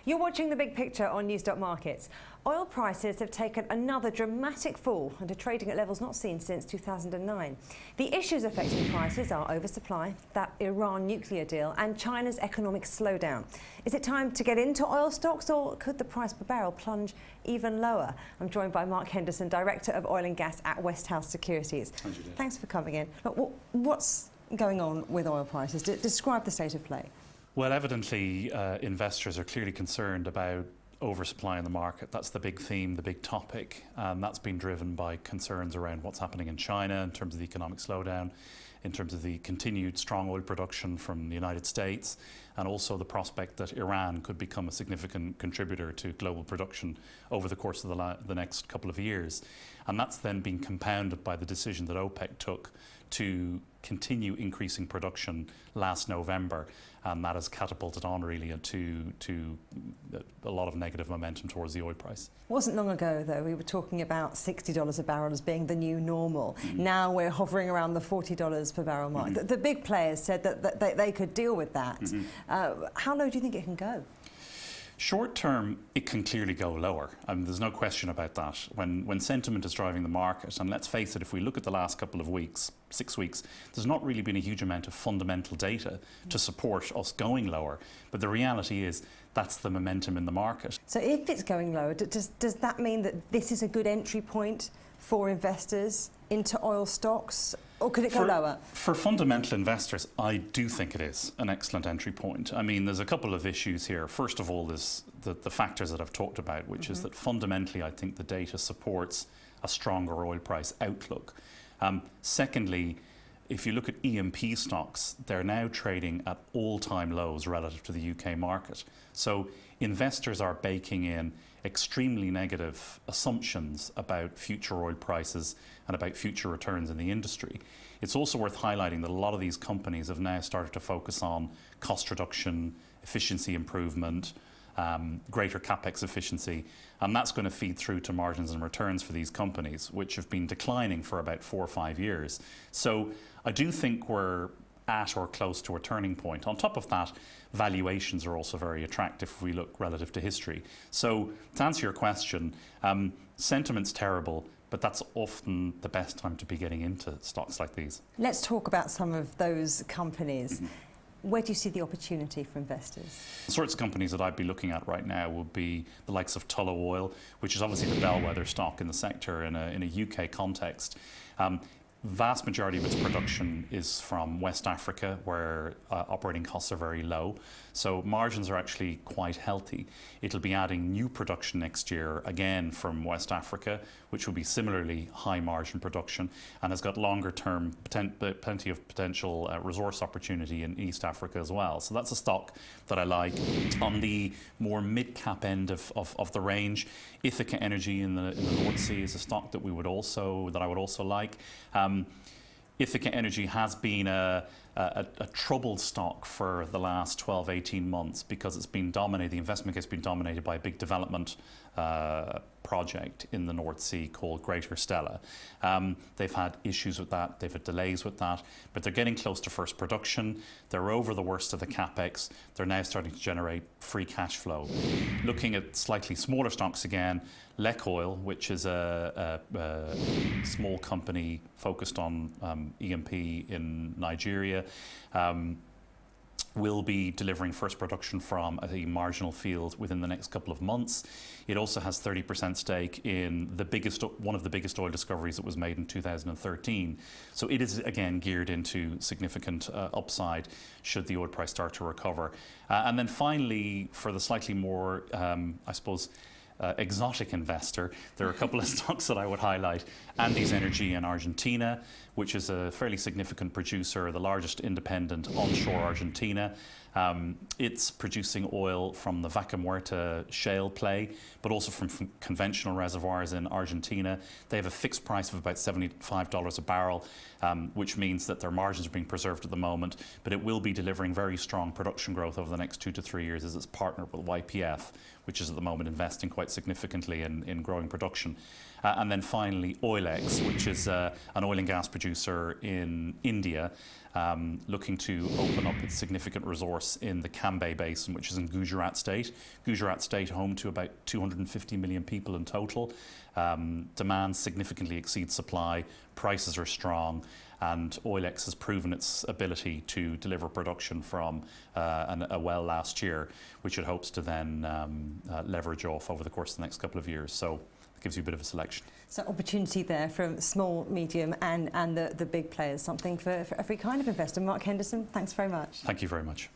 You're watching The Big Picture on News.Markets. Oil prices have taken another dramatic fall and are trading at levels not seen since 2009. The issues affecting prices are oversupply, that Iran nuclear deal and China's economic slowdown. Is it time to get into oil stocks, or could the price per barrel plunge even lower? I'm joined by Mark Henderson, Director of Oil and Gas at Westhouse Securities. Thanks for coming in. What's going on with oil prices? Describe the state of play. Well, evidently, investors are clearly concerned about oversupply in the market. That's the big theme, the big topic, and that's been driven by concerns around what's happening in China in terms of the economic slowdown, in terms of the continued strong oil production from the United States, and also the prospect that Iran could become a significant contributor to global production over the course of the next couple of years. And that's then been compounded by the decision that OPEC took to continue increasing production last November, and that has catapulted on really to a lot of negative momentum towards the oil price. It wasn't long ago, though, we were talking about $60 a barrel as being the new normal. Now we're hovering around the $40 per barrel mark. The big players said that they could deal with that. How low do you think it can go? Short term, it can clearly go lower. There's no question about that. When sentiment is driving the market, and let's face it, if we look at the last couple of weeks, 6 weeks, there's not really been a huge amount of fundamental data to support us going lower. But the reality is that's the momentum in the market. So if it's going lower, does that mean that this is a good entry point for investors into oil stocks, or could it go lower? For fundamental investors, I do think it is an excellent entry point. I mean, there's a couple of issues here. First of all, there's the factors that I've talked about, which is that fundamentally I think the data supports a stronger oil price outlook. Secondly, if you look at E&P stocks, they're now trading at all-time lows relative to the UK market. So investors are baking in extremely negative assumptions about future oil prices and about future returns in the industry. It's also worth highlighting that a lot of these companies have now started to focus on cost reduction, efficiency improvement, greater capex efficiency, and that's going to feed through to margins and returns for these companies, which have been declining for about 4 or 5 years. So I do think we're at or close to a turning point. On top of that, valuations are also very attractive if we look relative to history. So to answer your question, sentiment's terrible, but that's often the best time to be getting into stocks like these. Let's talk about some of those companies. Where do you see the opportunity for investors? The sorts of companies that I'd be looking at right now would be the likes of Tullow Oil, which is obviously the bellwether stock in the sector in a UK context. Vast majority of its production is from West Africa, where operating costs are very low. So margins are actually quite healthy. It'll be adding new production next year, again from West Africa, which will be similarly high margin production, and has got longer term plenty of potential resource opportunity in East Africa as well. So that's a stock that I like. On the more mid-cap end of the range, Ithaca Energy in the North Sea is a stock that I would also like. Ithaca Energy has been a troubled stock for the last 12-18 months because it's been dominated, the investment case has been dominated by a big development project in the North Sea called Greater Stella. They've had issues with that, they've had delays with that, but they're getting close to first production. They're over the worst of the capex. They're now starting to generate free cash flow. Looking at slightly smaller stocks again, Lek Oil, which is a small company focused on E&P in Nigeria, will be delivering first production from a marginal field within the next couple of months. It also has 30% stake in one of the biggest oil discoveries that was made in 2013. So it is again geared into significant upside should the oil price start to recover. And then finally, for the slightly more, I suppose, exotic investor, there are a couple of stocks that I would highlight. Andes Energy in Argentina, which is a fairly significant producer, the largest independent onshore Argentina. It's producing oil from the Vaca Muerta shale play, but also from conventional reservoirs in Argentina. They have a fixed price of about $75 a barrel, which means that their margins are being preserved at the moment, but it will be delivering very strong production growth over the next 2 to 3 years as it's partnered with YPF, which is at the moment investing quite significantly in growing production. And then finally, Oilex, which is an oil and gas producer in India, looking to open up its significant resource in the Cambay Basin, which is in Gujarat State. Gujarat State home to about 250 million people in total. Demand significantly exceeds supply, prices are strong, and Oilex has proven its ability to deliver production from a well last year, which it hopes to then leverage off over the course of the next couple of years. So it gives you a bit of a selection. So opportunity there from small, medium and the big players, something for every kind of investor. Mark Henderson, thanks very much. Thank you very much.